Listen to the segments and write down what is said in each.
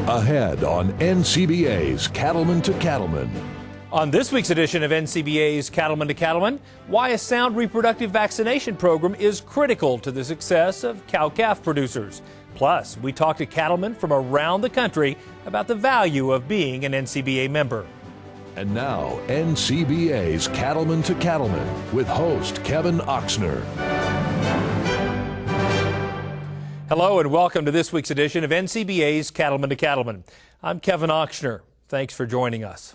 Ahead on NCBA's Cattleman to Cattleman. On this week's edition of NCBA's Cattleman to Cattleman, why a sound reproductive vaccination program is critical to the success of cow-calf producers. Plus, we talk to cattlemen from around the country about the value of being an NCBA member. And now, NCBA's Cattleman to Cattleman with host Kevin Oxner. Hello and welcome to this week's edition of NCBA's Cattleman to Cattleman. I'm Kevin Oxner. Thanks for joining us.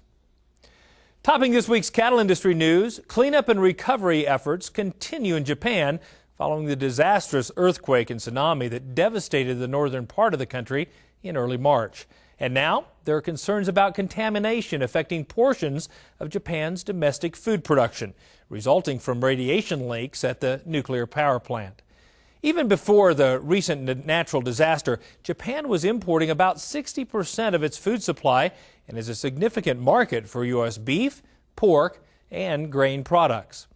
Topping this week's cattle industry news, cleanup and recovery efforts continue in Japan following the disastrous earthquake and tsunami that devastated the northern part of the country in early March. And now there are concerns about contamination affecting portions of Japan's domestic food production, resulting from radiation leaks at the nuclear power plant. Even before the recent natural disaster, Japan was importing about 60% of its food supply and is a significant market for U.S. beef, pork, and grain products.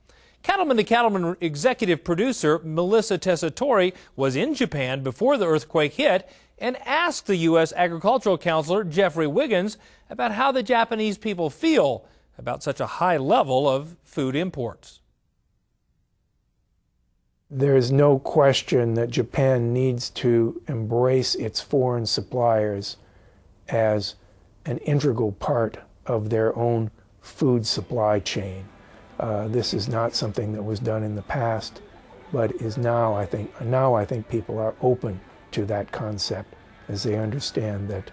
Cattleman to Cattleman executive producer Melissa Tessitore was in Japan before the earthquake hit and asked the U.S. agricultural counselor Jeffrey Wiggins about how the Japanese people feel about such a high level of food imports. There is no question that Japan needs to embrace its foreign suppliers as an integral part of their own food supply chain. This is not something that was done in the past, but is now, I think people are open to that concept as they understand that,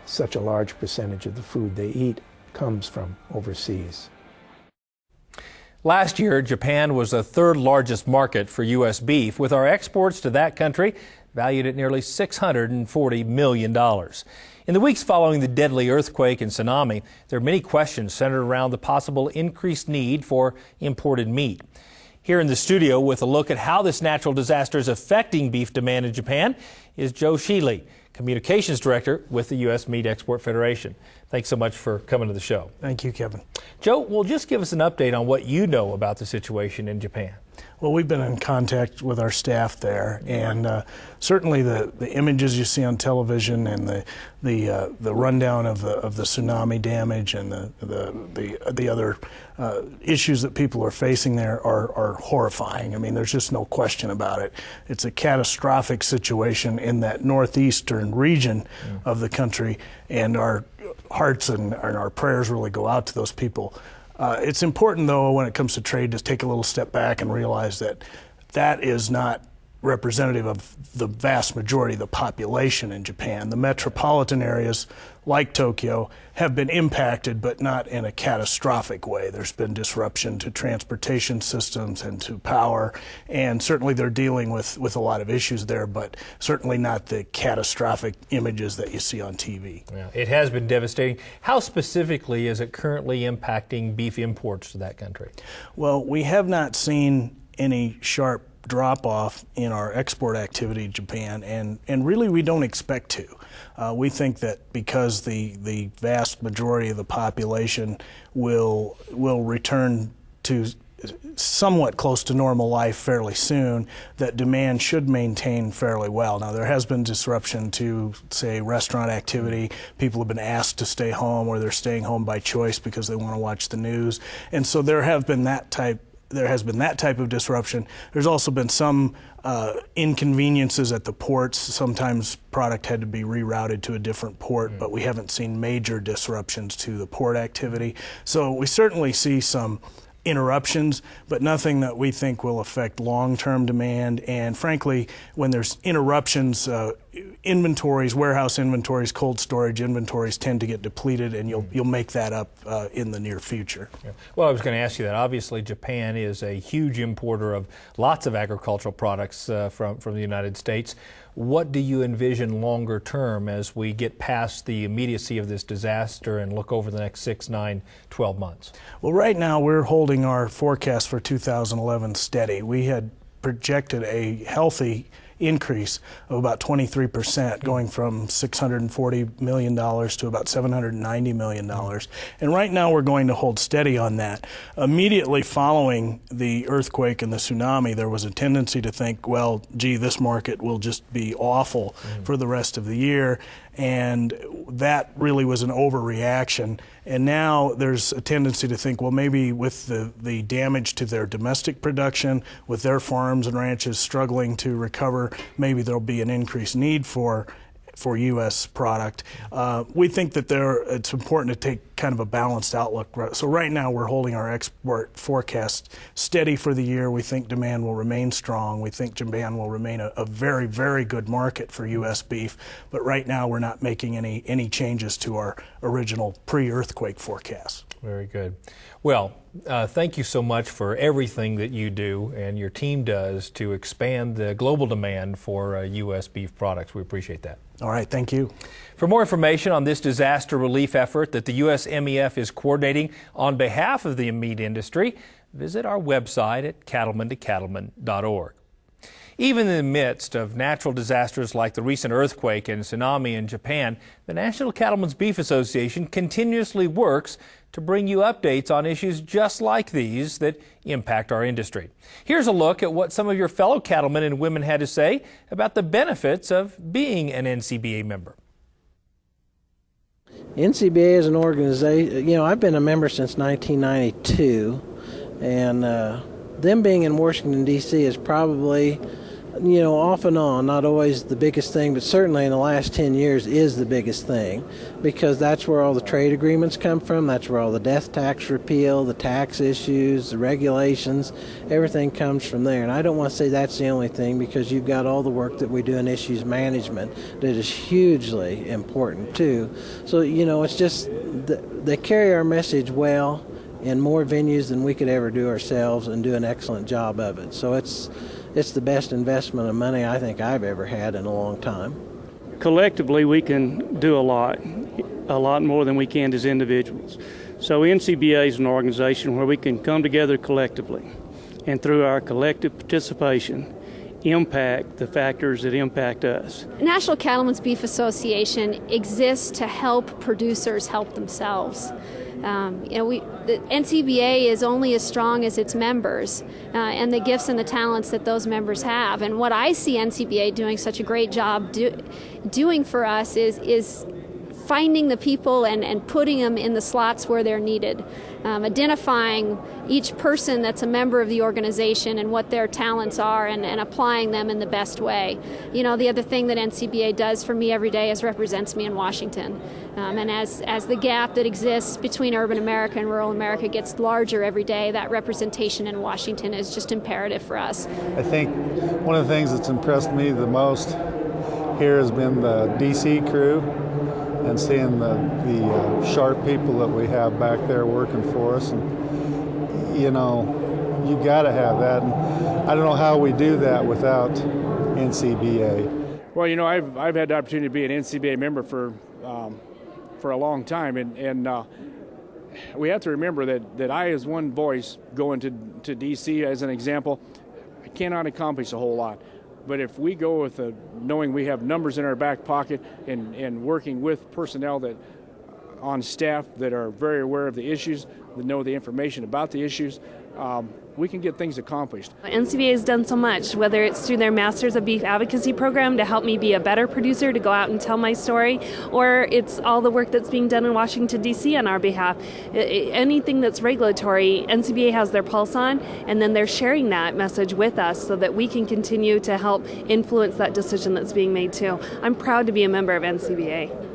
such a large percentage of the food they eat comes from overseas. Last year, Japan was the third largest market for U.S. beef, with our exports to that country valued at nearly $640 million. In the weeks following the deadly earthquake and tsunami, there are many questions centered around the possible increased need for imported meat. Here in the studio with a look at how this natural disaster is affecting beef demand in Japan is Joe Sheely, Communications Director with the U.S. Meat Export Federation. Thanks so much for coming to the show. Thank you, Kevin. Joe, well, just give us an update on what you know about the situation in Japan. Well, we've been in contact with our staff there, and certainly the images you see on television and the rundown of the tsunami damage and the other issues that people are facing there are horrifying. I mean, there's just no question about it. It's a catastrophic situation in that northeastern region of the country, and our hearts and our prayers really go out to those people. It's important, though, when it comes to trade, to take a little step back and realize that that is not representative of the vast majority of the population in Japan. The metropolitan areas, like Tokyo, have been impacted, but not in a catastrophic way. There's been disruption to transportation systems and to power, and certainly they're dealing with a lot of issues there, but certainly not the catastrophic images that you see on TV. Yeah, it has been devastating. How specifically is it currently impacting beef imports to that country? Well, we have not seen any sharp drop-off in our export activity to Japan, and really we don't expect to. We think that because the vast majority of the population will return to somewhat close to normal life fairly soon, that demand should maintain fairly well. Now, there has been disruption to, say, restaurant activity. People have been asked to stay home, or they're staying home by choice because they want to watch the news, and so there has been that type of disruption. There's also been some inconveniences at the ports. Sometimes product had to be rerouted to a different port, but we haven't seen major disruptions to the port activity. So we certainly see some interruptions, but nothing that we think will affect long-term demand. And frankly, when there's interruptions, inventories, warehouse inventories, cold storage inventories tend to get depleted, and you'll make that up in the near future. Yeah. Well, I was going to ask you that. Obviously, Japan is a huge importer of lots of agricultural products from the United States. What do you envision longer term as we get past the immediacy of this disaster and look over the next 6, 9, 12 months? Well, right now we're holding our forecast for 2011 steady. We had projected a healthy increase of about 23%, going from $640 million to about $790 million. And right now we're going to hold steady on that. Immediately following the earthquake and the tsunami, there was a tendency to think, well, gee, this market will just be awful for the rest of the year. And that really was an overreaction. And now there's a tendency to think, well, maybe with the damage to their domestic production, with their farms and ranches struggling to recover, maybe there'll be an increased need for U.S. product. We think that it's important to take kind of a balanced outlook. So right now we're holding our export forecast steady for the year. We think demand will remain strong. We think Japan will remain a very, very good market for U.S. beef. But right now we're not making any changes to our original pre-earthquake forecast. Very good. Well, thank you so much for everything that you do and your team does to expand the global demand for U.S. beef products. We appreciate that. All right, thank you. For more information on this disaster relief effort that the U.S. MEF is coordinating on behalf of the meat industry, visit our website at cattlemantocattleman.org. Even in the midst of natural disasters like the recent earthquake and tsunami in Japan, the National Cattlemen's Beef Association continuously works to bring you updates on issues just like these that impact our industry. Here's a look at what some of your fellow cattlemen and women had to say about the benefits of being an NCBA member. NCBA is an organization, I've been a member since 1992, and them being in Washington, D.C. is probably, off and on, not always the biggest thing, but certainly in the last 10 years is the biggest thing, because that's where all the trade agreements come from, that's where all the death tax repeal, the tax issues, the regulations, everything comes from there. And I don't want to say that's the only thing, because you've got all the work that we do in issues management that is hugely important too. So, it's just, they carry our message well in more venues than we could ever do ourselves and do an excellent job of it. So it's the best investment of money I think I've ever had in a long time. Collectively, we can do a lot more than we can as individuals. So NCBA is an organization where we can come together collectively and through our collective participation impact the factors that impact us. National Cattlemen's Beef Association exists to help producers help themselves. The NCBA is only as strong as its members and the gifts and the talents that those members have. And what I see NCBA doing such a great job doing for us is finding the people and putting them in the slots where they're needed, identifying each person that's a member of the organization and what their talents are and applying them in the best way. The other thing that NCBA does for me every day is represents me in Washington. And as the gap that exists between urban America and rural America gets larger every day, that representation in Washington is just imperative for us. I think one of the things that's impressed me the most here has been the DC crew and seeing the sharp people that we have back there working for us. And, you got to have that. And I don't know how we do that without NCBA. Well, I've had the opportunity to be an NCBA member for a long time, and we have to remember that I, as one voice, going to D.C. as an example, I cannot accomplish a whole lot. But if we go with knowing we have numbers in our back pocket and working with personnel that on staff that are very aware of the issues, that know the information about the issues, we can get things accomplished. NCBA has done so much, whether it's through their Masters of Beef Advocacy program to help me be a better producer, to go out and tell my story, or it's all the work that's being done in Washington, D.C. on our behalf. Anything that's regulatory, NCBA has their pulse on, and then they're sharing that message with us so that we can continue to help influence that decision that's being made too. I'm proud to be a member of NCBA.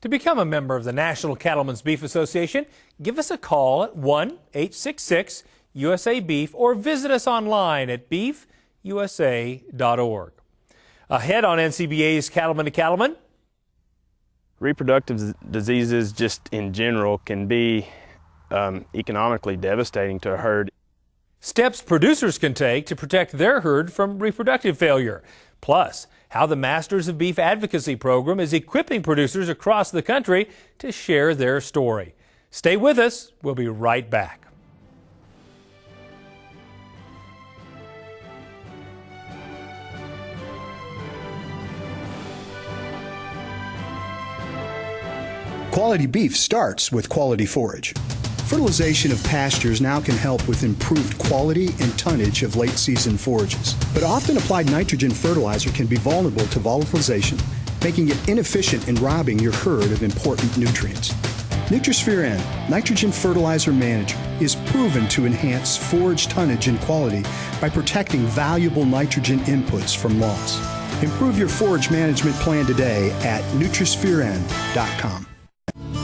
To become a member of the National Cattlemen's Beef Association, give us a call at 1-866-USA-BEEF or visit us online at beefusa.org. Ahead on NCBA's Cattleman to Cattleman. Reproductive diseases just in general can be economically devastating to a herd. Steps producers can take to protect their herd from reproductive failure. Plus, how the Masters of Beef Advocacy program is equipping producers across the country to share their story. Stay with us. We'll be right back. Quality beef starts with quality forage. Fertilization of pastures now can help with improved quality and tonnage of late-season forages. But often applied nitrogen fertilizer can be vulnerable to volatilization, making it inefficient in robbing your herd of important nutrients. Nutrisphere N, Nitrogen Fertilizer Manager, is proven to enhance forage tonnage and quality by protecting valuable nitrogen inputs from loss. Improve your forage management plan today at NutrisphereN.com.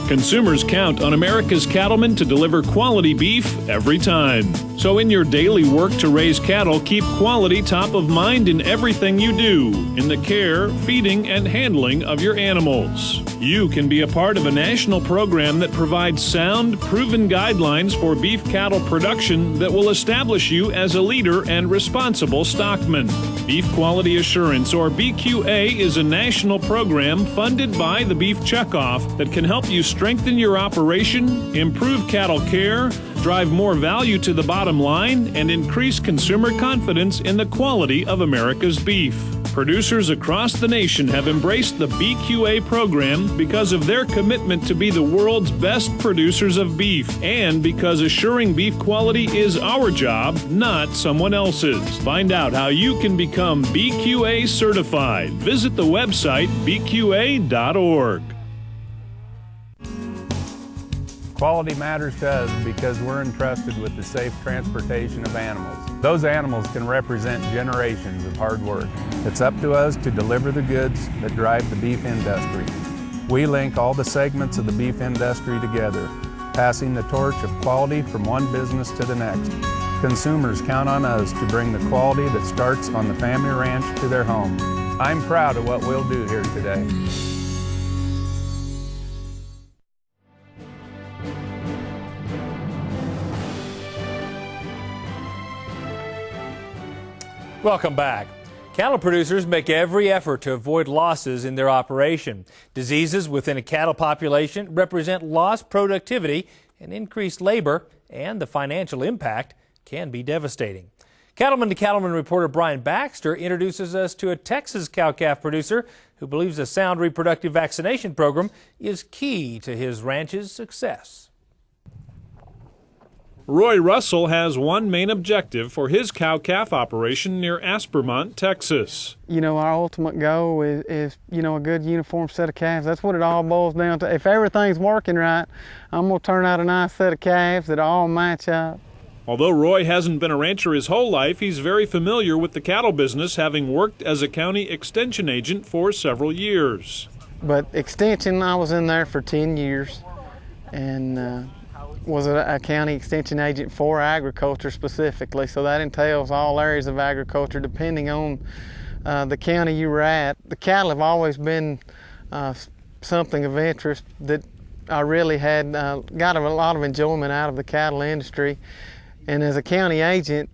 Consumers count on America's cattlemen to deliver quality beef every time. So in your daily work to raise cattle, keep quality top of mind in everything you do, in the care, feeding, and handling of your animals. You can be a part of a national program that provides sound, proven guidelines for beef cattle production that will establish you as a leader and responsible stockman. Beef Quality Assurance, or BQA, is a national program funded by the Beef Checkoff that can help you strengthen your operation, improve cattle care, drive more value to the bottom line, and increase consumer confidence in the quality of America's beef. Producers across the nation have embraced the BQA program because of their commitment to be the world's best producers of beef, and because assuring beef quality is our job, not someone else's. Find out how you can become BQA certified. Visit the website bqa.org. Quality matters to us because we're entrusted with the safe transportation of animals. Those animals can represent generations of hard work. It's up to us to deliver the goods that drive the beef industry. We link all the segments of the beef industry together, passing the torch of quality from one business to the next. Consumers count on us to bring the quality that starts on the family ranch to their home. I'm proud of what we'll do here today. Welcome back. Cattle producers make every effort to avoid losses in their operation. Diseases within a cattle population represent lost productivity and increased labor, and the financial impact can be devastating. Cattleman to Cattleman reporter Brian Baxter introduces us to a Texas cow-calf producer who believes a sound reproductive vaccination program is key to his ranch's success. Roy Russell has one main objective for his cow-calf operation near Aspermont, Texas. You know, our ultimate goal is, you know, a good uniform set of calves. That's what it all boils down to. If everything's working right, I'm going to turn out a nice set of calves that all match up. Although Roy hasn't been a rancher his whole life, he's very familiar with the cattle business, having worked as a county extension agent for several years. But extension, I was in there for 10 years and was a county extension agent for agriculture specifically. So that entails all areas of agriculture depending on the county you were at. The cattle have always been something of interest that I really had got a lot of enjoyment out of the cattle industry. And as a county agent,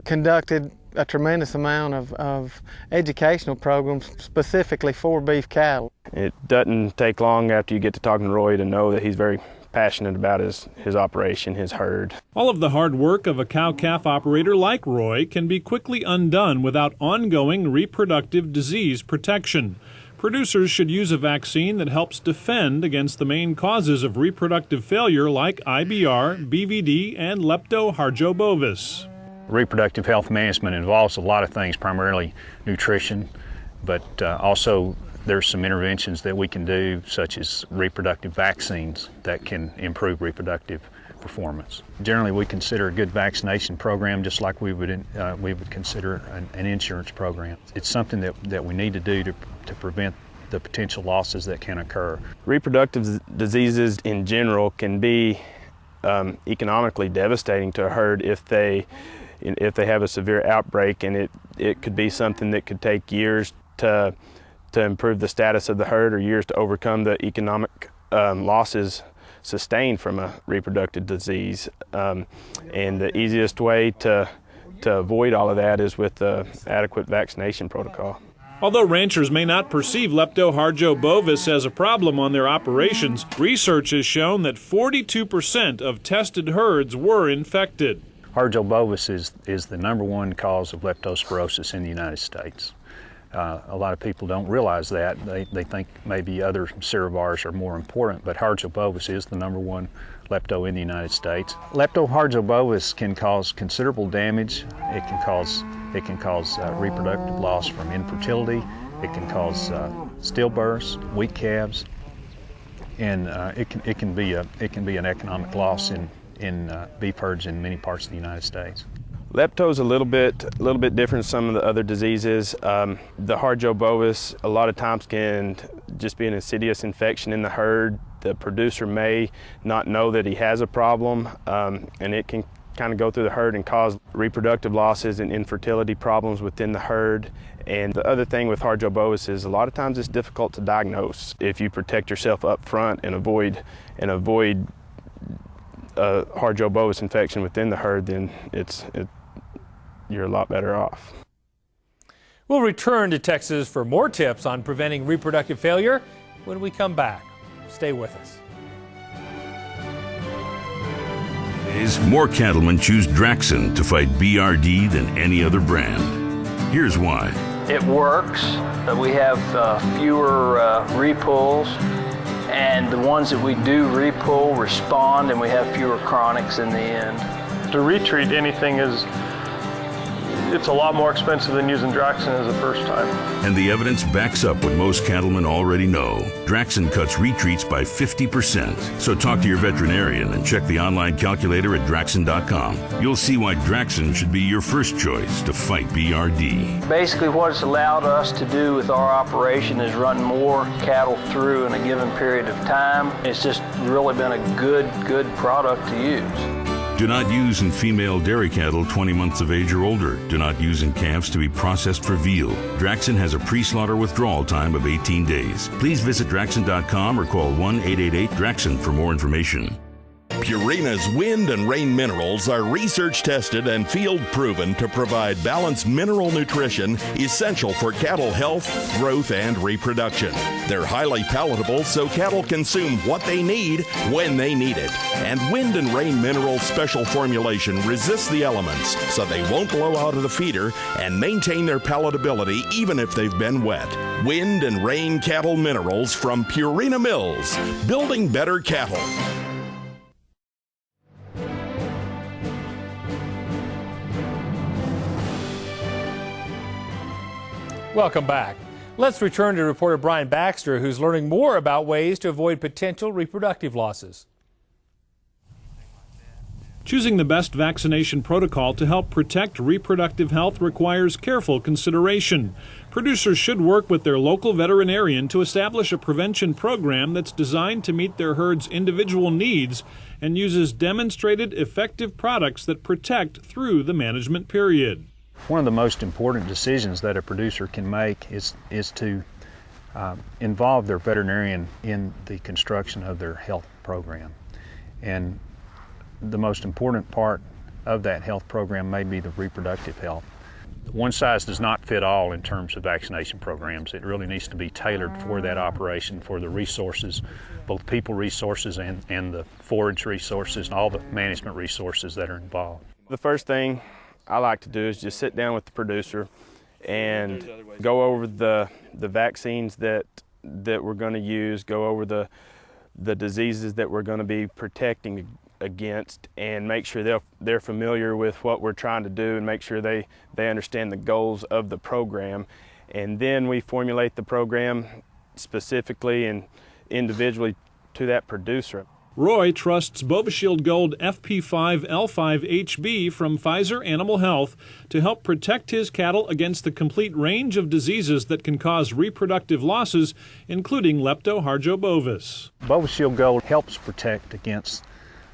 conducted a tremendous amount of educational programs specifically for beef cattle. It doesn't take long after you get to talking to Roy to know that he's very passionate about his operation, his herd. All of the hard work of a cow-calf operator like Roy can be quickly undone without ongoing reproductive disease protection. Producers should use a vaccine that helps defend against the main causes of reproductive failure like IBR, BVD, and leptoharjobovis. Reproductive health management involves a lot of things, primarily nutrition, but also there's some interventions that we can do, such as reproductive vaccines that can improve reproductive performance. Generally, we consider a good vaccination program just like we would consider an insurance program. It's something that we need to do to prevent the potential losses that can occur. Reproductive diseases in general can be economically devastating to a herd if they have a severe outbreak, and it could be something that could take years to improve the status of the herd or years to overcome the economic losses sustained from a reproductive disease. And the easiest way to avoid all of that is with the adequate vaccination protocol. Although ranchers may not perceive leptoharjobovis as a problem on their operations, research has shown that 42% of tested herds were infected. Harjobovis is the #1 cause of leptospirosis in the United States. A lot of people don't realize that. They think maybe other serovars are more important, but Harjo-bovis is the #1 lepto in the United States. Lepto-Harjo-bovis can cause considerable damage. It can cause reproductive loss from infertility. It can cause stillbirths, weak calves, and it can be an economic loss in beef herds in many parts of the United States. Lepto is a little bit different from some of the other diseases. The Harjo-bovis a lot of times can just be an insidious infection in the herd. The producer may not know that he has a problem, and it can kind of go through the herd and cause reproductive losses and infertility problems within the herd. And the other thing with Harjo-bovis is a lot of times it's difficult to diagnose. If you protect yourself up front and avoid Harjo-bovis infection within the herd, then you're a lot better off. We'll return to Texas for more tips on preventing reproductive failure when we come back. Stay with us. More cattlemen choose Draxxin to fight BRD than any other brand. Here's why. It works. We have fewer repulls, and the ones that we do repull respond, and we have fewer chronics in the end. To retreat anything it's a lot more expensive than using Draxxin as a first time. And the evidence backs up what most cattlemen already know. Draxxin cuts retreats by 50%. So talk to your veterinarian and check the online calculator at Draxxin.com. You'll see why Draxxin should be your first choice to fight BRD. Basically what it's allowed us to do with our operation is run more cattle through in a given period of time. It's just really been a good product to use. Do not use in female dairy cattle 20 months of age or older. Do not use in calves to be processed for veal. Draxxin has a pre-slaughter withdrawal time of 18 days. Please visit Draxxin.com or call 1-888-DRAXXIN for more information. Purina's wind and rain minerals are research tested and field proven to provide balanced mineral nutrition essential for cattle health, growth, and reproduction. They're highly palatable so cattle consume what they need when they need it. And wind and rain mineral special formulation resists the elements so they won't blow out of the feeder and maintain their palatability even if they've been wet. Wind and rain cattle minerals from Purina Mills, building better cattle. Welcome back. Let's return to reporter Brian Baxter, who's learning more about ways to avoid potential reproductive losses. Choosing the best vaccination protocol to help protect reproductive health requires careful consideration. Producers should work with their local veterinarian to establish a prevention program that's designed to meet their herd's individual needs and uses demonstrated effective products that protect through the management period. One of the most important decisions that a producer can make is to involve their veterinarian in the construction of their health program. And the most important part of that health program may be the reproductive health. One size does not fit all in terms of vaccination programs. It really needs to be tailored for that operation, for the resources, both people resources and the forage resources and all the management resources that are involved. The first thing I like to do is just sit down with the producer and go over the vaccines that we're going to use, go over the diseases that we're going to be protecting against, and make sure they're familiar with what we're trying to do and make sure they understand the goals of the program. And then we formulate the program specifically and individually to that producer. Roy trusts Bovishield Gold FP5L5HB from Pfizer Animal Health to help protect his cattle against the complete range of diseases that can cause reproductive losses, including Lepto-Harjo-bovis. Bovishield Gold helps protect against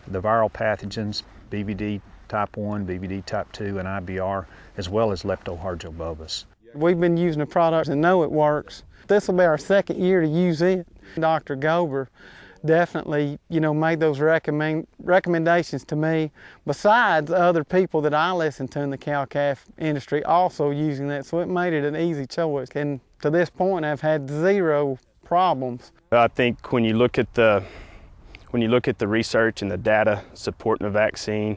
the viral pathogens, BVD type 1, BVD type 2, and IBR, as well as Lepto-Harjo-bovis. We've been using the product and know it works. This will be our second year to use it. Dr. Gober definitely, made those recommendations to me, besides other people that I listen to in the cow-calf industry also using that, so it made it an easy choice. And to this point, I've had zero problems. I think when you look at the research and the data supporting the vaccine,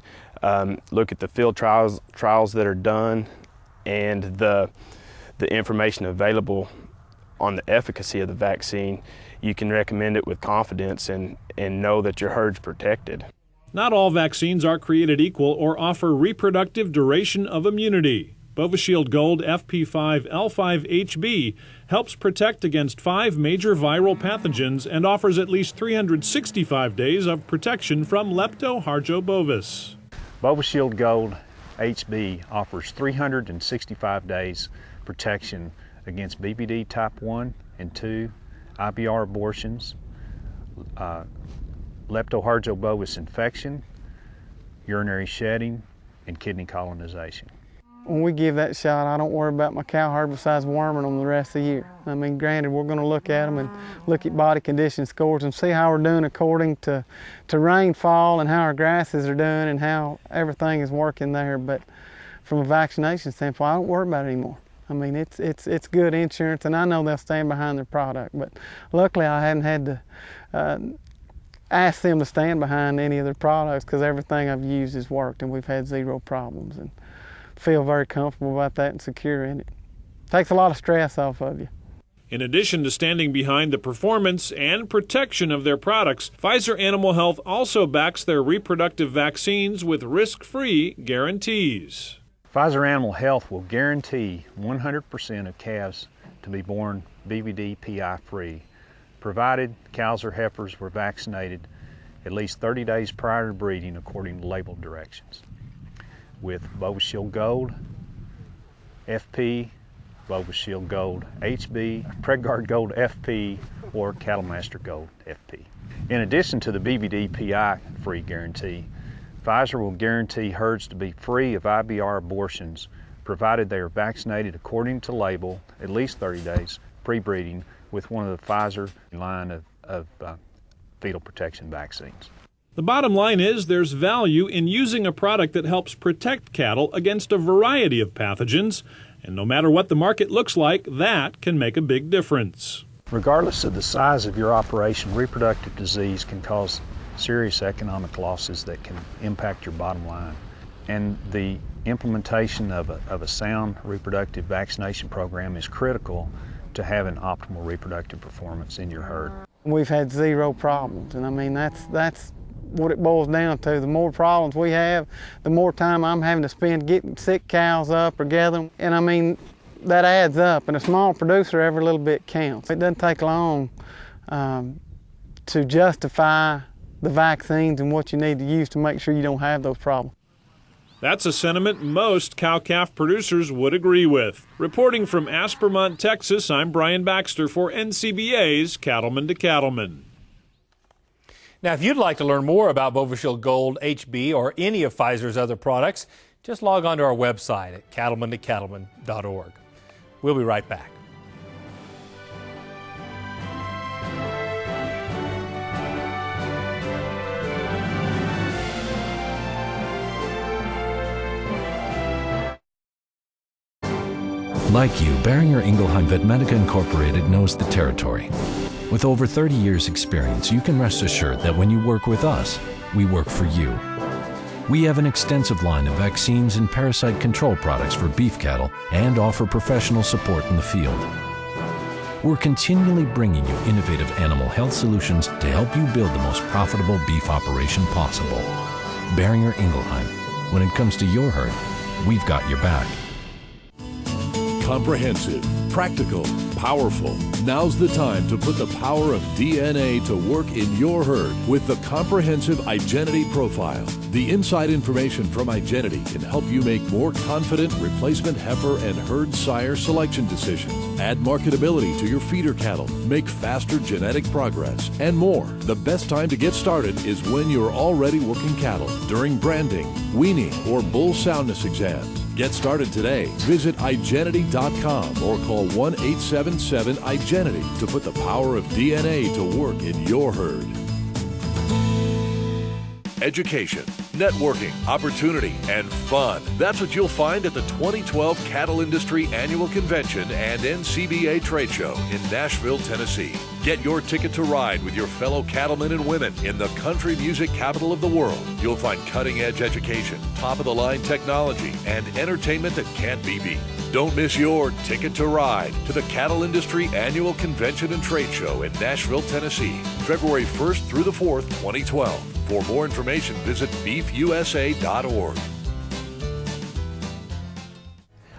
look at the field trials that are done, and the the information available on the efficacy of the vaccine, you can recommend it with confidence and know that your herd's protected. Not all vaccines are created equal or offer reproductive duration of immunity. Bovishield Gold FP5L5HB helps protect against 5 major viral pathogens and offers at least 365 days of protection from Leptoharjo bovis. Bovishield Gold HB offers 365 days protection against BVD type 1 and 2, IBR abortions, Leptoharjo bovis infection, urinary shedding, and kidney colonization. When we give that shot, I don't worry about my cow herd besides worming them the rest of the year. I mean, granted, we're going to look at them and look at body condition scores and see how we're doing according to rainfall and how our grasses are doing and how everything is working there. But from a vaccination standpoint, I don't worry about it anymore. I mean, it's good insurance, and I know they'll stand behind their product. But luckily, I hadn't had to ask them to stand behind any of their products because everything I've used has worked, and we've had 0 problems. And feel very comfortable about that and secure in it. Takes a lot of stress off of you. In addition to standing behind the performance and protection of their products, Pfizer Animal Health also backs their reproductive vaccines with risk-free guarantees. Pfizer Animal Health will guarantee 100% of calves to be born BVD PI free, provided cows or heifers were vaccinated at least 30 days prior to breeding according to label directions. With Bovishield Gold, FP, Bovishield Gold HB, PregGuard Gold FP, or Cattle Master Gold FP. In addition to the BVD PI free guarantee, Pfizer will guarantee herds to be free of IBR abortions, provided they are vaccinated according to label at least 30 days pre-breeding with one of the Pfizer line of fetal protection vaccines. The bottom line is there's value in using a product that helps protect cattle against a variety of pathogens, and no matter what the market looks like, that can make a big difference. Regardless of the size of your operation, reproductive disease can cause serious economic losses that can impact your bottom line. And the implementation of a sound reproductive vaccination program is critical to having optimal reproductive performance in your herd. We've had 0 problems, and I mean, that's what it boils down to. The more problems we have, the more time I'm having to spend getting sick cows up or gathering. And I mean, that adds up. And a small producer, every little bit counts. It doesn't take long to justify the vaccines and what you need to use to make sure you don't have those problems. That's a sentiment most cow-calf producers would agree with. Reporting from Aspermont, Texas, I'm Brian Baxter for NCBA's Cattleman to Cattleman. Now, if you'd like to learn more about Bovishield Gold HB or any of Pfizer's other products, just log on to our website at cattlemantocattleman.org. We'll be right back. Like you, Boehringer Ingelheim Vetmedica Incorporated knows the territory. With over 30 years' experience, you can rest assured that when you work with us, we work for you. We have an extensive line of vaccines and parasite control products for beef cattle and offer professional support in the field. We're continually bringing you innovative animal health solutions to help you build the most profitable beef operation possible. Boehringer Ingelheim. When it comes to your herd, we've got your back. Comprehensive, practical, powerful. Now's the time to put the power of DNA to work in your herd with the comprehensive Igenity Profile. The inside information from Igenity can help you make more confident replacement heifer and herd sire selection decisions, add marketability to your feeder cattle, make faster genetic progress, and more. The best time to get started is when you're already working cattle, during branding, weaning, or bull soundness exams. Get started today. Visit Igenity.com or call 1-877-IGENITY to put the power of DNA to work in your herd. Education, networking, opportunity, and fun. That's what you'll find at the 2012 Cattle Industry Annual Convention and NCBA Trade Show in Nashville, Tennessee. Get your ticket to ride with your fellow cattlemen and women in the country music capital of the world. You'll find cutting-edge education, top-of-the-line technology, and entertainment that can't be beat. Don't miss your ticket to ride to the Cattle Industry Annual Convention and Trade Show in Nashville, Tennessee, February 1st through the 4th, 2012. For more information, visit beefusa.org.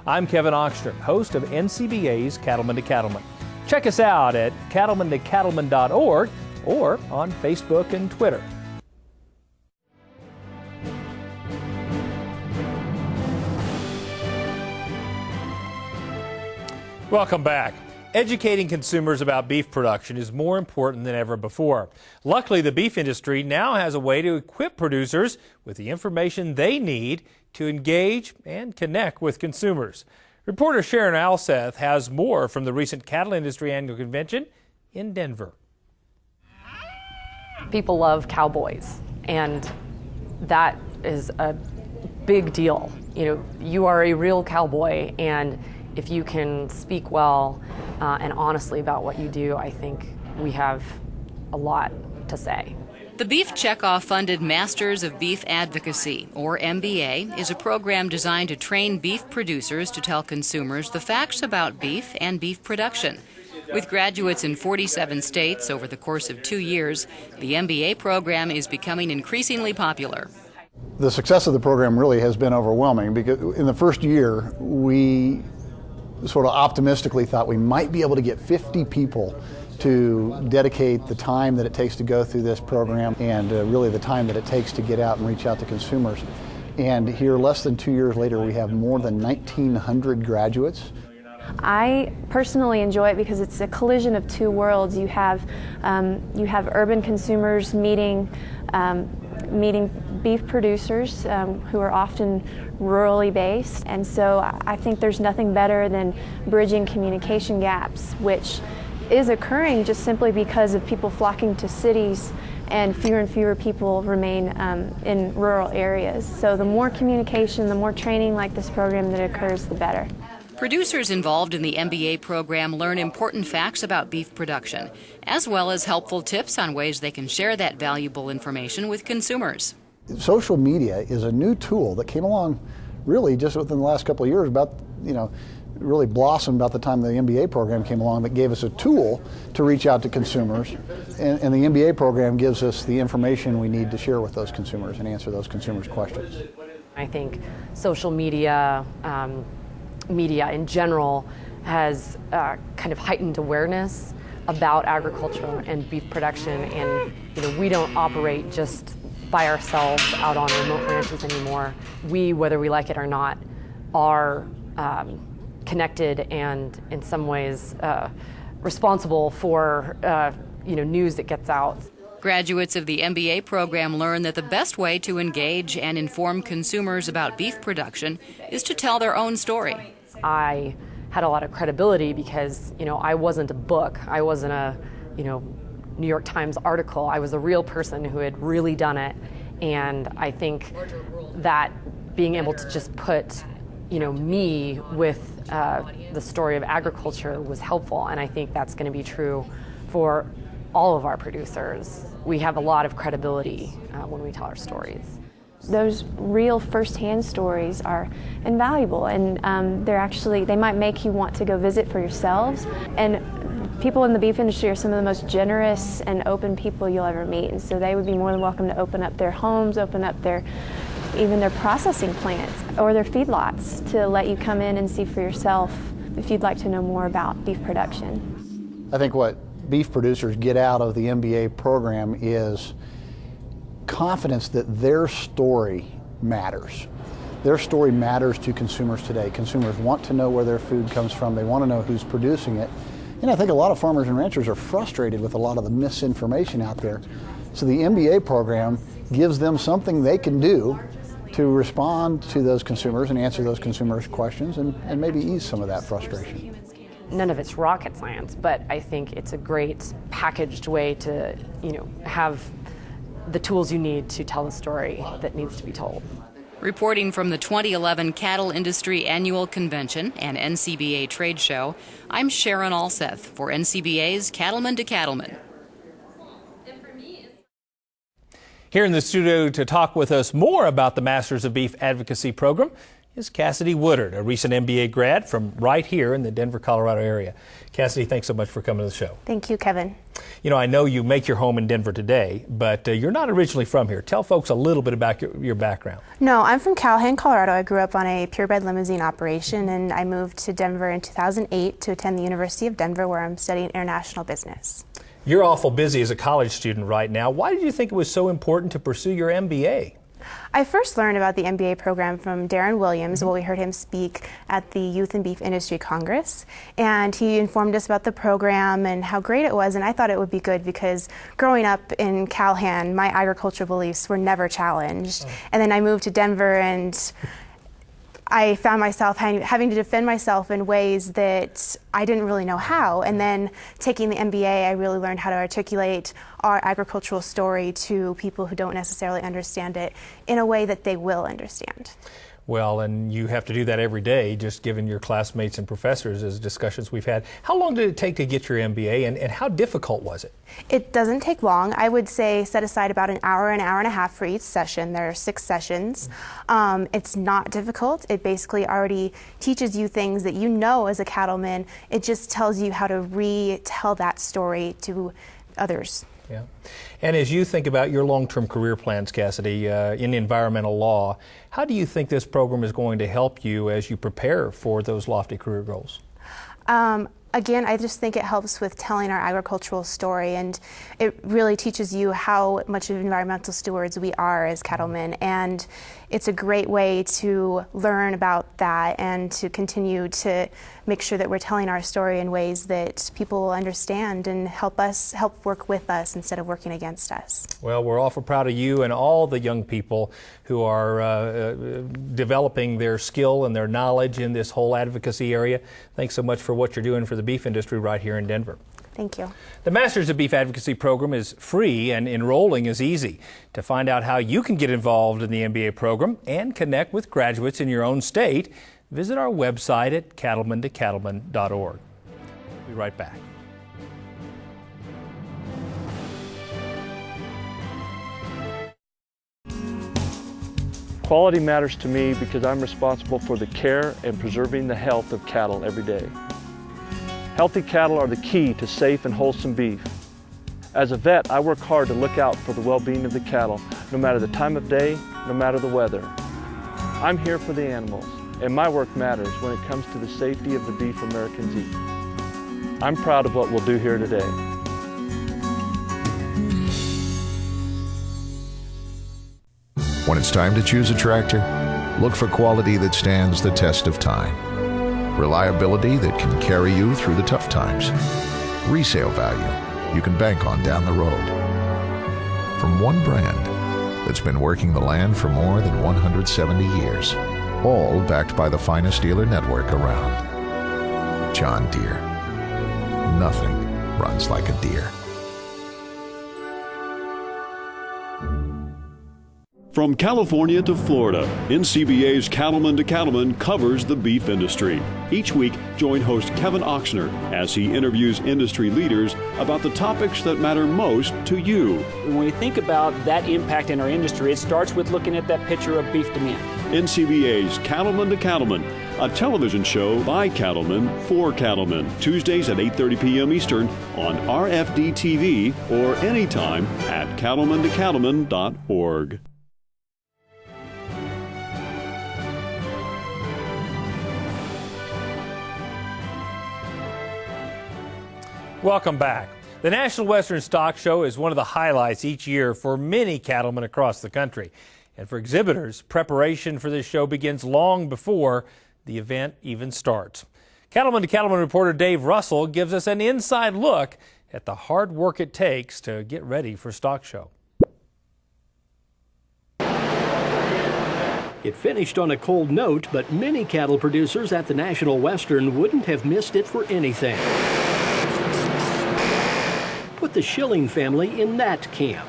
I'm Kevin Ochsner, host of NCBA's Cattleman to Cattleman. Check us out at cattlemantocattleman.org or on Facebook and Twitter. Welcome back. Educating consumers about beef production is more important than ever before. Luckily, the beef industry now has a way to equip producers with the information they need to engage and connect with consumers. Reporter Sharon Alseth has more from the recent Cattle Industry Annual Convention in Denver. People love cowboys, and that is a big deal. You know, you are a real cowboy, and if you can speak well and honestly about what you do, I think we have a lot to say. The Beef Checkoff-funded Masters of Beef Advocacy, or MBA, is a program designed to train beef producers to tell consumers the facts about beef and beef production. With graduates in 47 states over the course of 2 years, the MBA program is becoming increasingly popular. The success of the program really has been overwhelming because in the first year, we sort of optimistically thought we might be able to get 50 people to dedicate the time that it takes to go through this program and really the time that it takes to get out and reach out to consumers. And here, less than 2 years later, we have more than 1,900 graduates. I personally enjoy it because it's a collision of two worlds. You have urban consumers meeting beef producers who are often rurally based, and so I think there's nothing better than bridging communication gaps, which is occurring just simply because of people flocking to cities and fewer people remain in rural areas. So the more communication, the more training like this program that occurs, the better. Producers involved in the MBA program learn important facts about beef production, as well as helpful tips on ways they can share that valuable information with consumers. Social media is a new tool that came along really just within the last couple of years, really blossomed about the time the MBA program came along, that gave us a tool to reach out to consumers. And the MBA program gives us the information we need to share with those consumers and answer those consumers' questions. I think social media, media in general, has kind of heightened awareness about agriculture and beef production, and we don't operate just by ourselves out on remote ranches anymore. We, whether we like it or not, are connected and in some ways responsible for news that gets out. Graduates of the MBA program learn that the best way to engage and inform consumers about beef production is to tell their own story. I had a lot of credibility because, I wasn't a book. I wasn't a, New York Times article. I was a real person who had really done it. And I think that being able to just put, me with the story of agriculture was helpful. And I think that's going to be true for all of our producers. We have a lot of credibility when we tell our stories. Those real first-hand stories are invaluable, and they might make you want to go visit for yourselves. And people in the beef industry are some of the most generous and open people you'll ever meet, and so they would be more than welcome to open up their homes, open up even their processing plants or their feedlots to let you come in and see for yourself if you'd like to know more about beef production. I think what beef producers get out of the MBA program is confidence that their story matters. Their story matters to consumers today. Consumers want to know where their food comes from. They want to know who's producing it. And I think a lot of farmers and ranchers are frustrated with a lot of the misinformation out there. So the MBA program gives them something they can do to respond to those consumers and answer those consumers' questions and maybe ease some of that frustration. None of it's rocket science, but I think it's a great packaged way to, have the tools you need to tell the story that needs to be told. Reporting from the 2011 Cattle Industry Annual Convention and NCBA Trade Show, I'm Sharon Alseth for NCBA's Cattleman to Cattleman. Here in the studio to talk with us more about the Masters of Beef Advocacy Program, is Cassidy Woodard, a recent MBA grad from right here in the Denver, Colorado area. Cassidy, thanks so much for coming to the show. Thank you, Kevin. You know, I know you make your home in Denver today, but you're not originally from here. Tell folks a little bit about your background. No, I'm from Callahan, Colorado. I grew up on a purebred limousine operation, and I moved to Denver in 2008 to attend the University of Denver, where I'm studying international business. You're awful busy as a college student right now. Why did you think it was so important to pursue your MBA? I first learned about the MBA program from Darren Williams while we heard him speak at the Youth and Beef Industry Congress, and he informed us about the program and how great it was, and I thought it would be good because growing up in Callahan, my agricultural beliefs were never challenged. And then I moved to Denver and I found myself having to defend myself in ways that I didn't really know how. And then taking the MBA, I really learned how to articulate our agricultural story to people who don't necessarily understand it in a way that they will understand. Well, and you have to do that every day, just given your classmates and professors as discussions we've had. How long did it take to get your MBA, and how difficult was it? It doesn't take long. I would say set aside about an hour and a half for each session. There are 6 sessions. It's not difficult. It basically already teaches you things that you know as a cattleman. It just tells you how to retell that story to others. Yeah. And as you think about your long-term career plans, Cassidy, in environmental law, how do you think this program is going to help you as you prepare for those lofty career goals? Again, I just think it helps with telling our agricultural story, and it really teaches you how much of environmental stewards we are as cattlemen, and it's a great way to learn about that and to continue to make sure that we're telling our story in ways that people will understand and help work with us instead of working against us. Well, we're awful proud of you and all the young people who are developing their skill and their knowledge in this whole advocacy area. Thanks so much for what you're doing for the beef industry right here in Denver. Thank you. The Masters of Beef Advocacy program is free and enrolling is easy. To find out how you can get involved in the MBA program and connect with graduates in your own state, visit our website at cattlemantocattleman.org. We'll be right back. Quality matters to me because I'm responsible for the care and preserving the health of cattle every day. Healthy cattle are the key to safe and wholesome beef. As a vet, I work hard to look out for the well-being of the cattle, no matter the time of day, no matter the weather. I'm here for the animals, and my work matters when it comes to the safety of the beef Americans eat. I'm proud of what we'll do here today. When it's time to choose a tractor, look for quality that stands the test of time. Reliability that can carry you through the tough times. Resale value you can bank on down the road. From one brand that's been working the land for more than 170 years, all backed by the finest dealer network around. John Deere. Nothing runs like a deer. From California to Florida, NCBA's Cattleman to Cattleman covers the beef industry. Each week, join host Kevin Oxner as he interviews industry leaders about the topics that matter most to you. When we think about that impact in our industry, it starts with looking at that picture of beef demand. NCBA's Cattleman to Cattleman, a television show by cattlemen for cattlemen. Tuesdays at 8:30 p.m. Eastern on RFD TV or anytime at cattlemantocattleman.org. Welcome back. The National Western Stock Show is one of the highlights each year for many cattlemen across the country. And for exhibitors, preparation for this show begins long before the event even starts. Cattleman to Cattleman reporter Dave Russell gives us an inside look at the hard work it takes to get ready for Stock Show. It finished on a cold note, but many cattle producers at the National Western wouldn't have missed it for anything. Put the Schilling family in that camp.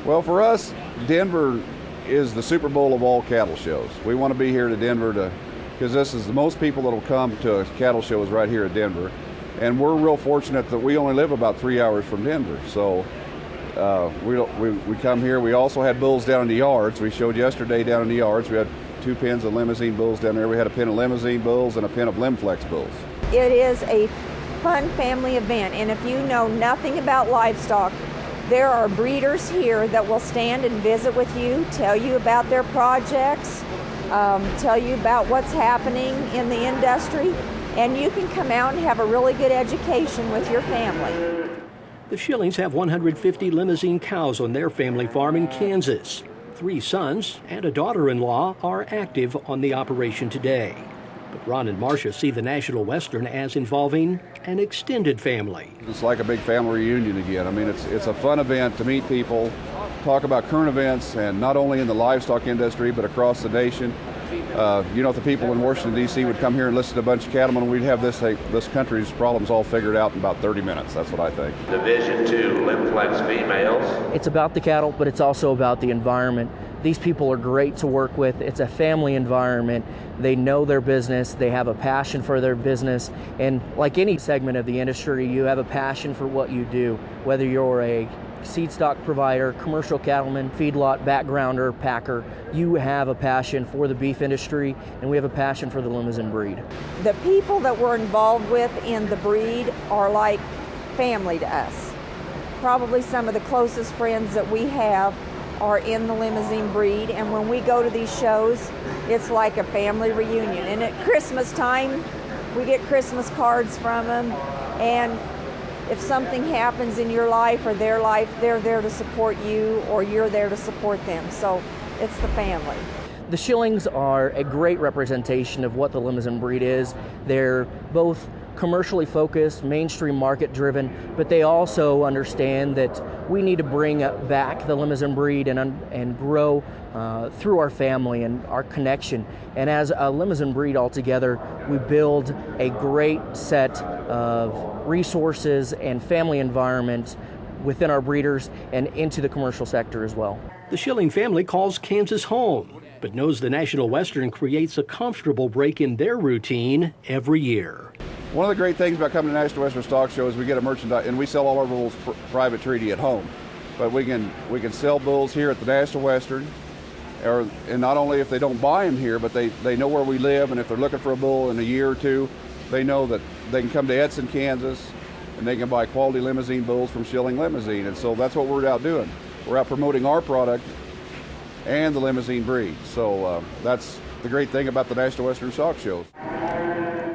Well, for us, Denver is the Super Bowl of all cattle shows. We want to be here to Denver because this is the most people that will come to a cattle show is right here at Denver. And we're real fortunate that we only live about 3 hours from Denver. So we come here. We also had bulls down in the yards. We showed yesterday down in the yards. We had 2 pens of limousine bulls down there. We had a pen of limousine bulls and a pen of Limflex bulls. It is a fun family event, and if you know nothing about livestock, there are breeders here that will stand and visit with you, tell you about their projects, tell you about what's happening in the industry, and you can come out and have a really good education with your family. The Schillings have 150 limousine cows on their family farm in Kansas. 3 sons and a daughter-in-law are active on the operation today. But Ron and Marcia see the National Western as involving an extended family. It's like a big family reunion again. I mean, it's a fun event to meet people, talk about current events, and not only in the livestock industry, but across the nation. You know, if the people in Washington, D.C. would come here and listen to a bunch of cattlemen, we'd have this country's problems all figured out in about 30 minutes. That's what I think. Division 2, Limflex females. It's about the cattle, but it's also about the environment. These people are great to work with. It's a family environment. They know their business. They have a passion for their business. And like any segment of the industry, you have a passion for what you do, whether you're a seed stock provider, commercial cattleman, feedlot backgrounder, packer. You have a passion for the beef industry, and we have a passion for the limousine breed. The people that we're involved with in the breed are like family to us. Probably some of the closest friends that we have are in the limousine breed, and when we go to these shows, it's like a family reunion. And at Christmas time, we get Christmas cards from them, and if something happens in your life or their life, they're there to support you, or you're there to support them. So it's the family. The Schillings are a great representation of what the limousine breed is. They're both commercially focused, mainstream market driven, but they also understand that we need to bring back the limousine breed and grow through our family and our connection. And as a limousine breed altogether, we build a great set of resources and family environment within our breeders and into the commercial sector as well. The Schilling family calls Kansas home, but knows the National Western creates a comfortable break in their routine every year. One of the great things about coming to National Western Stock Show is we get a merchandise, and we sell all our bulls private treaty at home. But we can sell bulls here at the National Western, and not only if they don't buy them here, but they know where we live, and if they're looking for a bull in a year or two, they know that they can come to Edson, Kansas, and they can buy quality limousine bulls from Schilling Limousine. And so that's what we're out doing. We're out promoting our product and the limousine breed. So that's the great thing about the National Western Stock Shows.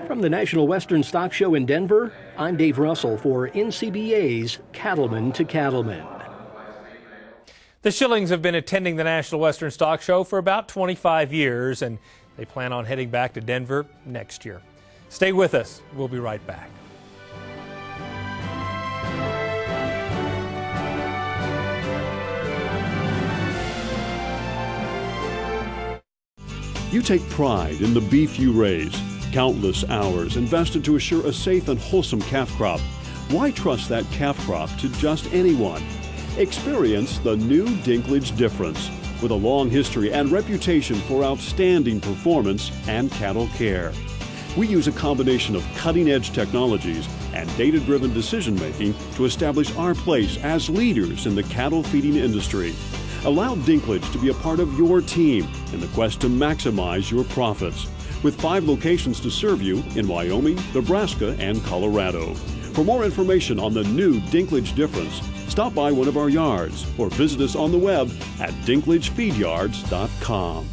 From the National Western Stock Show in Denver, I'm Dave Russell for NCBA's Cattleman to Cattleman. The Schillings have been attending the National Western Stock Show for about 25 years, and they plan on heading back to Denver next year. Stay with us. We'll be right back. You take pride in the beef you raise. Countless hours invested to assure a safe and wholesome calf crop. Why trust that calf crop to just anyone? Experience the new Dinklage difference. With a long history and reputation for outstanding performance and cattle care. We use a combination of cutting-edge technologies and data-driven decision-making to establish our place as leaders in the cattle feeding industry. Allow Dinklage to be a part of your team in the quest to maximize your profits. With 5 locations to serve you in Wyoming, Nebraska, and Colorado. For more information on the new Dinklage difference, stop by one of our yards or visit us on the web at dinklagefeedyards.com.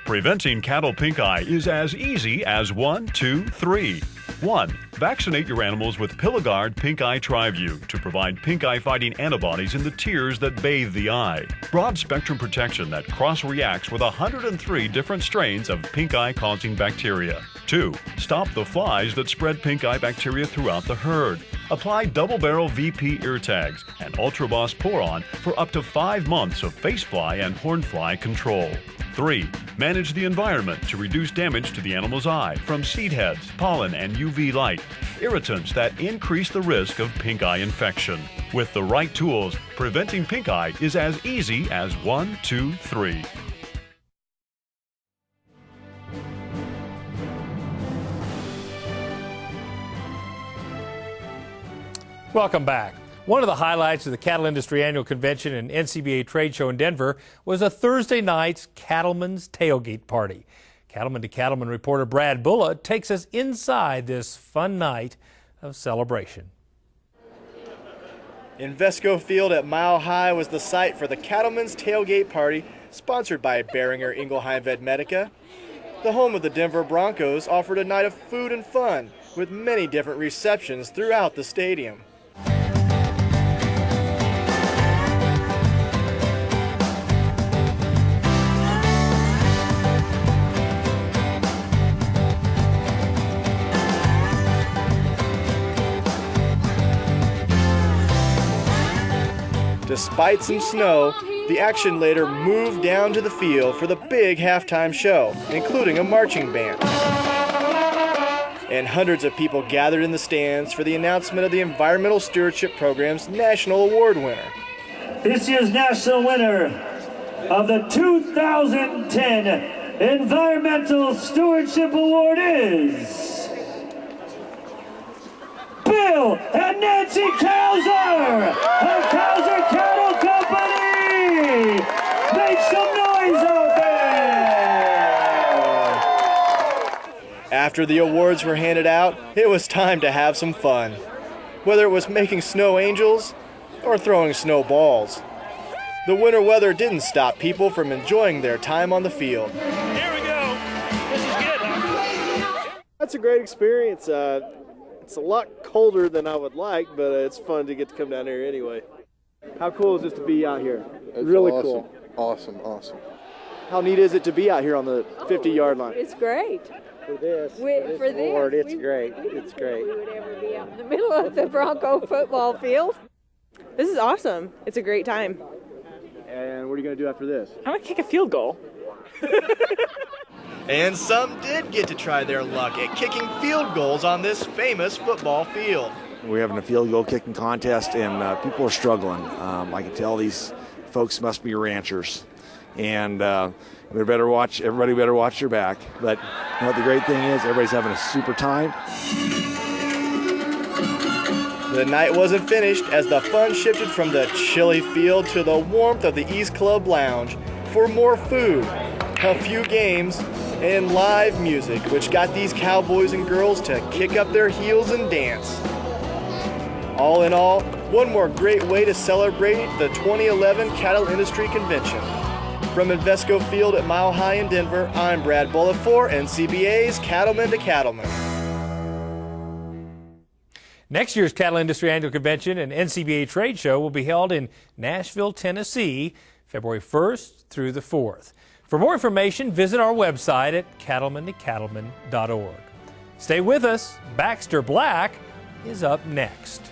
Preventing cattle pink eye is as easy as 1, 2, 3. 1. Vaccinate your animals with Piligard Pink Eye TriView to provide pink eye fighting antibodies in the tears that bathe the eye. Broad spectrum protection that cross-reacts with 103 different strains of pink eye causing bacteria. 2. Stop the flies that spread pink eye bacteria throughout the herd. Apply double barrel VP ear tags and Ultraboss Pour-On for up to 5 months of face fly and horn fly control. 3. Manage the environment to reduce damage to the animal's eye from seed heads, pollen, and UV light, irritants that increase the risk of pink eye infection. With the right tools, preventing pink eye is as easy as 1, 2, 3. Welcome back. One of the highlights of the Cattle Industry Annual Convention and NCBA Trade Show in Denver was a Thursday night's Cattlemen's Tailgate Party. Cattleman to Cattleman reporter Brad Bulla takes us inside this fun night of celebration. Invesco Field at Mile High was the site for the Cattlemen's Tailgate Party, sponsored by Boehringer Ingelheim Vetmedica. The home of the Denver Broncos offered a night of food and fun with many different receptions throughout the stadium. Despite some snow, the action later moved down to the field for the big halftime show, including a marching band. And hundreds of people gathered in the stands for the announcement of the Environmental Stewardship Program's National Award winner. This year's national winner of the 2010 Environmental Stewardship Award is Bill and Nancy Kauser of Kauser Cattle Company! Make some noise out there! After the awards were handed out, it was time to have some fun. Whether it was making snow angels or throwing snowballs. The winter weather didn't stop people from enjoying their time on the field. Here we go. This is good. That's a great experience. It's a lot colder than I would like, but it's fun to get to come down here anyway. How cool is it to be out here? It's really awesome. Cool. Awesome. How neat is it to be out here on the 50-yard line? It's great. For this Award, it's great. It's great. We would ever be out in the middle of the Bronco football field. This is awesome. It's a great time. And what are you going to do after this? I'm going to kick a field goal. And some did get to try their luck at kicking field goals on this famous football field. We're having a field goal kicking contest, and people are struggling. I can tell these folks must be ranchers, and everybody better watch their back. But you know what the great thing is? Everybody's having a super time. The night wasn't finished as the fun shifted from the chilly field to the warmth of the East Club Lounge for more food, a few games, and live music, which got these cowboys and girls to kick up their heels and dance. All in all, one more great way to celebrate the 2011 Cattle Industry Convention. From Invesco Field at Mile High in Denver, I'm Brad Bulla for NCBA's Cattleman to Cattleman. Next year's Cattle Industry Annual Convention and NCBA Trade Show will be held in Nashville, Tennessee, February 1st through the 4th. For more information, visit our website at cattlemantocattleman.org. Stay with us. Baxter Black is up next.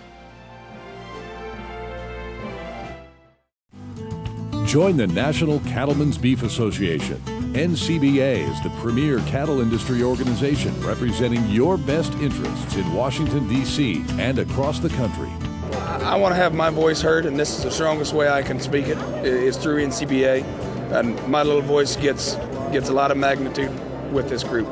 Join the National Cattlemen's Beef Association. NCBA is the premier cattle industry organization representing your best interests in Washington, D.C. and across the country. I want to have my voice heard, and this is the strongest way I can speak it is through NCBA. And my little voice gets a lot of magnitude with this group.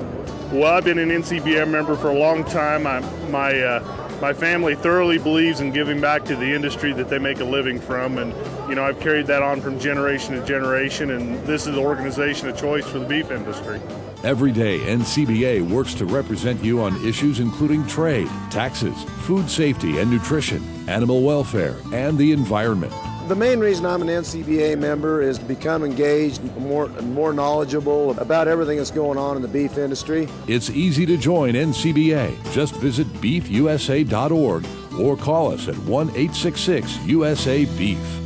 Well, I've been an NCBA member for a long time. My family thoroughly believes in giving back to the industry that they make a living from, and I've carried that on from generation to generation, and this is the organization of choice for the beef industry. Every day, NCBA works to represent you on issues including trade, taxes, food safety and nutrition, animal welfare, and the environment. The main reason I'm an NCBA member is to become engaged, more knowledgeable about everything that's going on in the beef industry. It's easy to join NCBA. Just visit beefusa.org or call us at 1-866-USA-BEEF.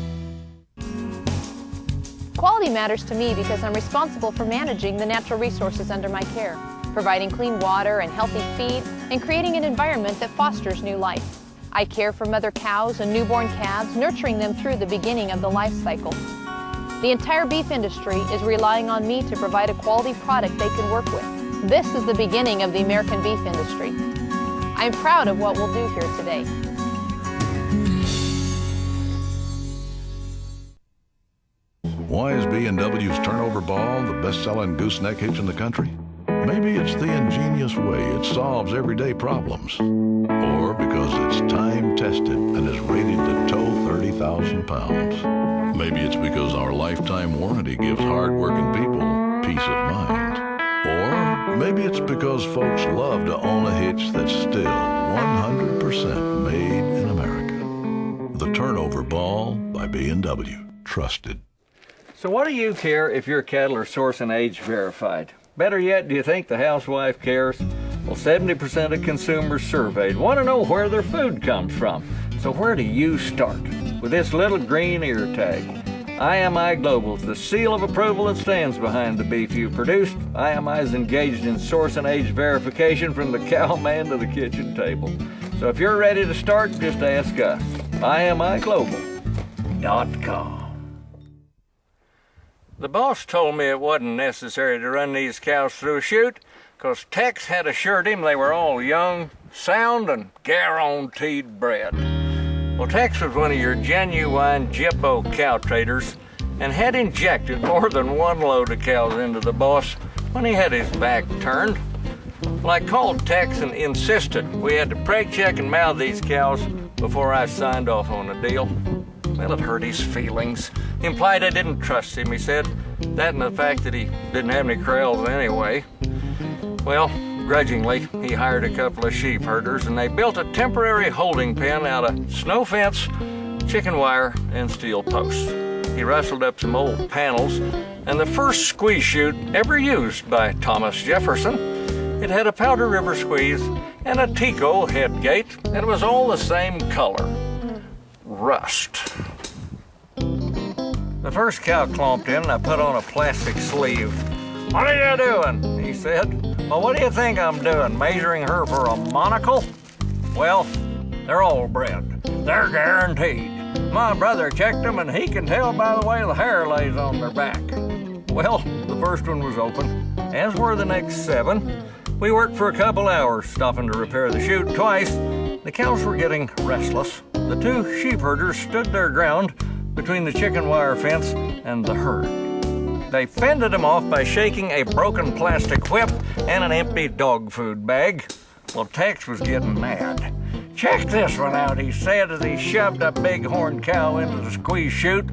Quality matters to me because I'm responsible for managing the natural resources under my care, providing clean water and healthy feed, and creating an environment that fosters new life. I care for mother cows and newborn calves, nurturing them through the beginning of the life cycle. The entire beef industry is relying on me to provide a quality product they can work with. This is the beginning of the American beef industry. I am proud of what we'll do here today. Why is B&W's Turnover Ball the best-selling gooseneck hitch in the country? Maybe it's the ingenious way it solves everyday problems. Or because it's time-tested and is rated to tow 30,000 pounds. Maybe it's because our lifetime warranty gives hard-working people peace of mind. Or maybe it's because folks love to own a hitch that's still 100% made in America. The Turnover Ball by B&W. Trusted. So what do you care if your cattle are source and age verified? Better yet, do you think the housewife cares? Well, 70% of consumers surveyed want to know where their food comes from. So where do you start? With this little green ear tag. IMI Global is the seal of approval that stands behind the beef you produced. IMI is engaged in source and age verification from the cowman to the kitchen table. So if you're ready to start, just ask us. IMIGlobal.com. The boss told me it wasn't necessary to run these cows through a chute, because Tex had assured him they were all young, sound, and guaranteed bred. Well, Tex was one of your genuine Jippo cow traders and had injected more than one load of cows into the boss when he had his back turned. Well, I called Tex and insisted we had to preg check and mouth these cows before I signed off on the deal. Well, it hurt his feelings. Implied I didn't trust him, he said. That and the fact that he didn't have any corrals anyway. Well, grudgingly, he hired a couple of sheep herders and they built a temporary holding pen out of snow fence, chicken wire, and steel posts. He rustled up some old panels and the first squeeze chute ever used by Thomas Jefferson. It had a Powder River squeeze and a Tico head gate, and it was all the same color. Rust. The first cow clomped in and I put on a plastic sleeve. "What are you doing?" he said. "Well, what do you think I'm doing, measuring her for a monocle?" "Well, they're all bred. They're guaranteed. My brother checked them and he can tell by the way the hair lays on their back." Well, the first one was open, as were the next 7. We worked for a couple hours, stopping to repair the chute twice. The cows were getting restless. The 2 sheep herders stood their ground between the chicken wire fence and the herd. They fended them off by shaking a broken plastic whip and an empty dog food bag. Well, Tex was getting mad. "Check this one out," he said as he shoved a big-horned cow into the squeeze chute.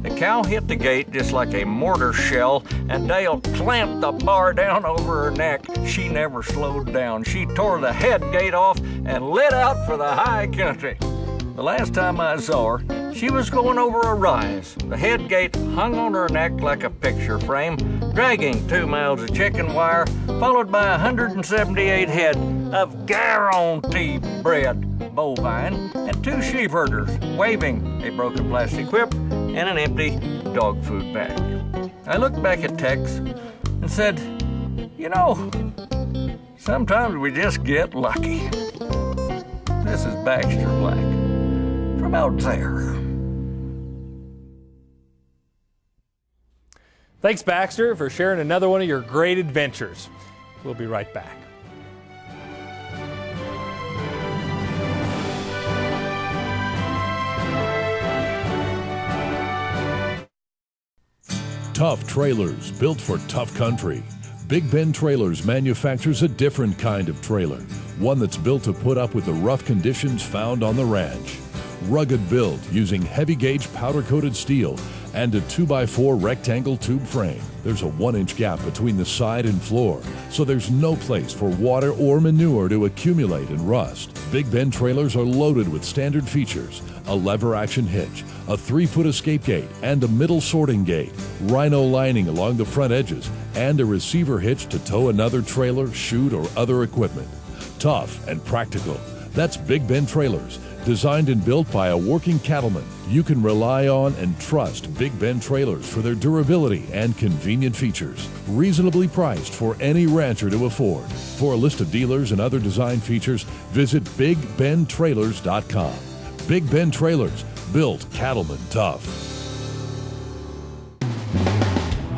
The cow hit the gate just like a mortar shell, and Dale clamped the bar down over her neck. She never slowed down. She tore the head gate off and lit out for the high country. The last time I saw her, she was going over a rise. The head gate hung on her neck like a picture frame, dragging 2 miles of chicken wire, followed by 178 head of guaranteed bred bovine, and 2 sheep herders waving a broken plastic whip and an empty dog food bag. I looked back at Tex and said, "You know, sometimes we just get lucky." This is Baxter Black from out there. Thanks, Baxter, for sharing another one of your great adventures. We'll be right back. Tough trailers built for tough country. Big Ben Trailers manufactures a different kind of trailer, one that's built to put up with the rough conditions found on the ranch. Rugged build using heavy-gauge powder-coated steel and a 2x4 rectangle tube frame. There's a 1-inch gap between the side and floor, so there's no place for water or manure to accumulate and rust. Big Ben trailers are loaded with standard features: a lever-action hitch, a 3-foot escape gate, and a middle sorting gate, rhino lining along the front edges, and a receiver hitch to tow another trailer, chute, or other equipment. Tough and practical. That's Big Ben Trailers. Designed and built by a working cattleman, you can rely on and trust Big Ben Trailers for their durability and convenient features. Reasonably priced for any rancher to afford. For a list of dealers and other design features, visit BigBenTrailers.com. Big Ben Trailers, built cattlemen tough.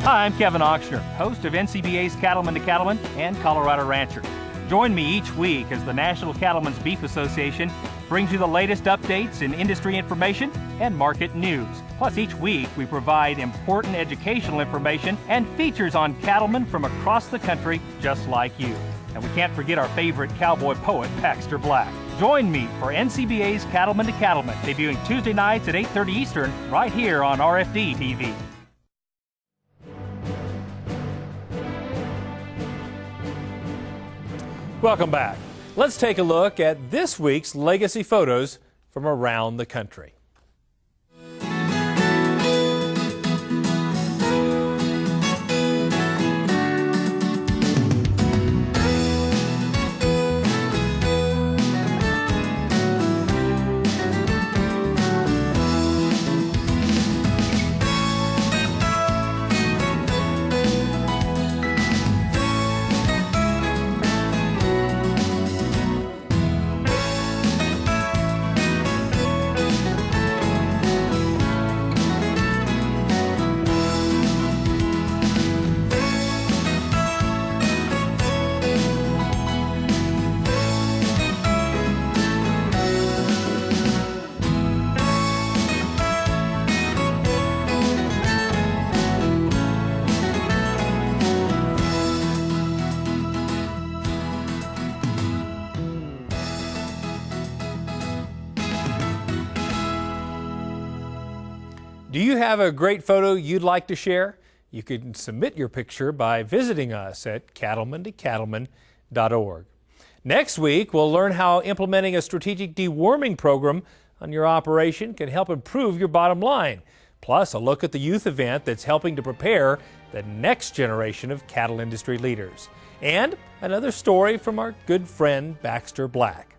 Hi, I'm Kevin Ochsner, host of NCBA's Cattleman to Cattleman and Colorado Rancher. Join me each week as the National Cattlemen's Beef Association brings you the latest updates in industry information and market news. Plus, each week we provide important educational information and features on cattlemen from across the country just like you. And we can't forget our favorite cowboy poet, Baxter Black. Join me for NCBA's Cattleman to Cattleman, debuting Tuesday nights at 8:30 Eastern, right here on RFD TV. Welcome back. Let's take a look at this week's legacy photos from around the country. Do you have a great photo you'd like to share? You can submit your picture by visiting us at cattlemantocattleman.org. Next week, we'll learn how implementing a strategic deworming program on your operation can help improve your bottom line. Plus, a look at the youth event that's helping to prepare the next generation of cattle industry leaders. And another story from our good friend Baxter Black.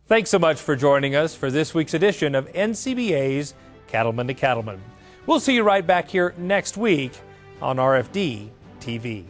Thanks so much for joining us for this week's edition of NCBA's Cattleman to Cattleman. We'll see you right back here next week on RFD TV.